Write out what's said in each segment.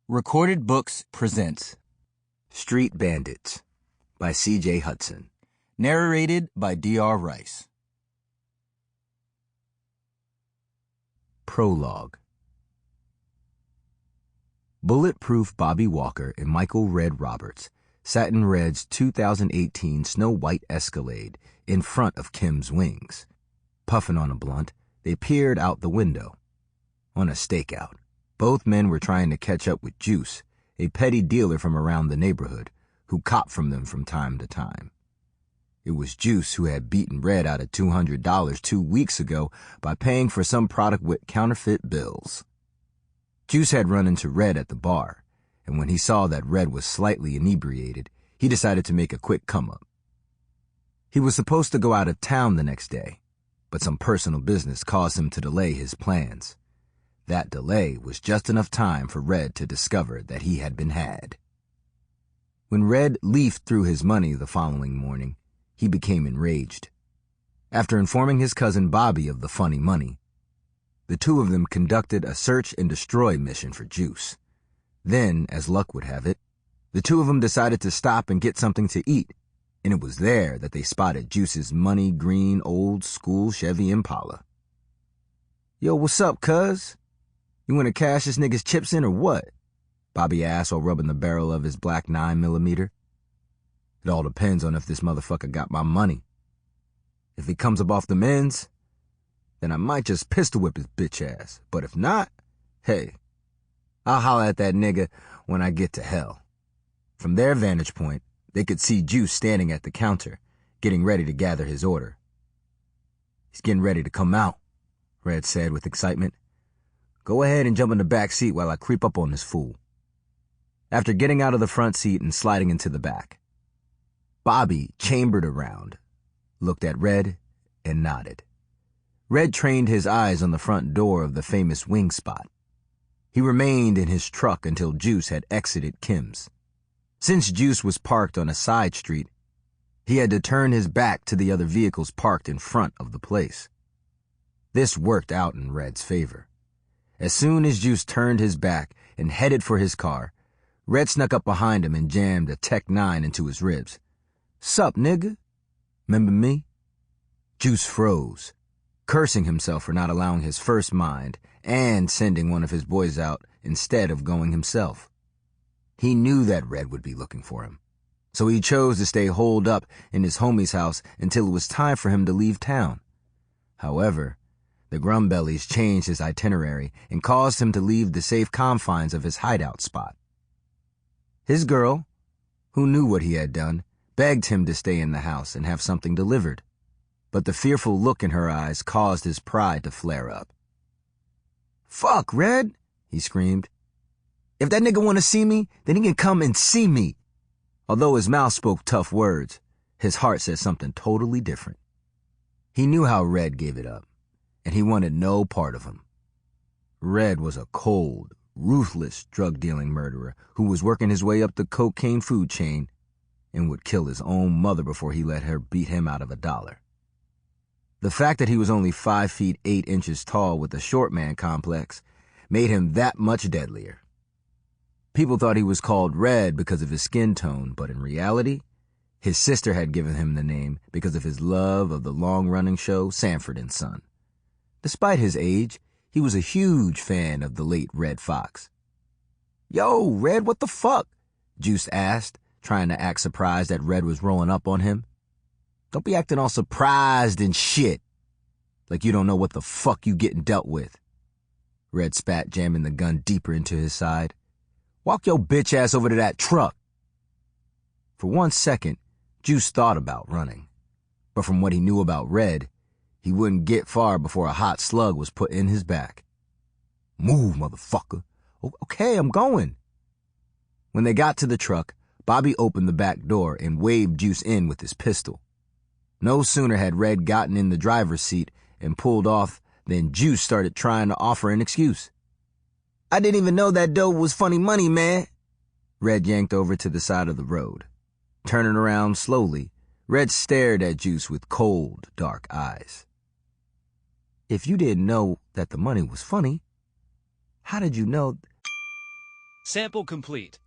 Recorded Books presents Street Banditz by C.J. Hudson. Narrated by D.R. Rice. Prologue. Bulletproof Bobby Walker and Michael Red Roberts sat in Red's 2018 Snow White Escalade in front of Kim's wings. Puffing on a blunt, they peered out the window. On a stakeout, both men were trying to catch up with Juice, a petty dealer from around the neighborhood, who copped from them from time to time. It was Juice who had beaten Red out of $200 2 weeks ago by paying for some product with counterfeit bills. Juice had run into Red at the bar, and when he saw that Red was slightly inebriated, he decided to make a quick come-up. He was supposed to go out of town the next day, but some personal business caused him to delay his plans. That delay was just enough time for Red to discover that he had been had. When Red leafed through his money the following morning, he became enraged. After informing his cousin Bobby of the funny money, the two of them conducted a search and destroy mission for Juice. Then, as luck would have it, the two of them decided to stop and get something to eat, and it was there that they spotted Juice's money-green old-school Chevy Impala. "Yo, what's up, cuz? You want to cash this nigga's chips in or what?" Bobby asked while rubbing the barrel of his black 9mm. "It all depends on if this motherfucker got my money. If he comes up off the men's, then I might just pistol whip his bitch ass. But if not, hey, I'll holler at that nigga when I get to hell." From their vantage point, they could see Juice standing at the counter, getting ready to gather his order. "He's getting ready to come out," Red said with excitement. "Go ahead and jump in the back seat while I creep up on this fool." After getting out of the front seat and sliding into the back, Bobby chambered around, looked at Red, and nodded. Red trained his eyes on the front door of the famous wing spot. He remained in his truck until Juice had exited Kim's. Since Juice was parked on a side street, he had to turn his back to the other vehicles parked in front of the place. This worked out in Red's favor. As soon as Juice turned his back and headed for his car, Red snuck up behind him and jammed a Tech 9 into his ribs. "Sup, nigga? Remember me?" Juice froze, cursing himself for not allowing his first mind and sending one of his boys out instead of going himself. He knew that Red would be looking for him, so he chose to stay holed up in his homie's house until it was time for him to leave town. However, the Grumbellies changed his itinerary and caused him to leave the safe confines of his hideout spot. His girl, who knew what he had done, begged him to stay in the house and have something delivered, but the fearful look in her eyes caused his pride to flare up. "Fuck, Red," he screamed. "If that nigga want to see me, then he can come and see me." Although his mouth spoke tough words, his heart said something totally different. He knew how Red gave it up, and he wanted no part of him. Red was a cold, ruthless drug-dealing murderer who was working his way up the cocaine food chain and would kill his own mother before he let her beat him out of $1. The fact that he was only 5 feet 8 inches tall with a short man complex made him that much deadlier. People thought he was called Red because of his skin tone, but in reality, his sister had given him the name because of his love of the long-running show Sanford and Son. Despite his age, he was a huge fan of the late Red Fox. "Yo, Red, what the fuck?" Juice asked, trying to act surprised that Red was rolling up on him. "Don't be acting all surprised and shit, like you don't know what the fuck you getting dealt with." Red spat, jamming the gun deeper into his side. "Walk your bitch ass over to that truck." For 1 second, Juice thought about running, but from what he knew about Red, he wouldn't get far before a hot slug was put in his back. "Move, motherfucker." "Okay, I'm going." When they got to the truck, Bobby opened the back door and waved Juice in with his pistol. No sooner had Red gotten in the driver's seat and pulled off than Juice started trying to offer an excuse. "I didn't even know that dope was funny money, man." Red yanked over to the side of the road. Turning around slowly, Red stared at Juice with cold, dark eyes. "If you didn't know that the money was funny, how did you know?" Sample complete.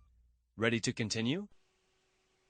Ready to continue?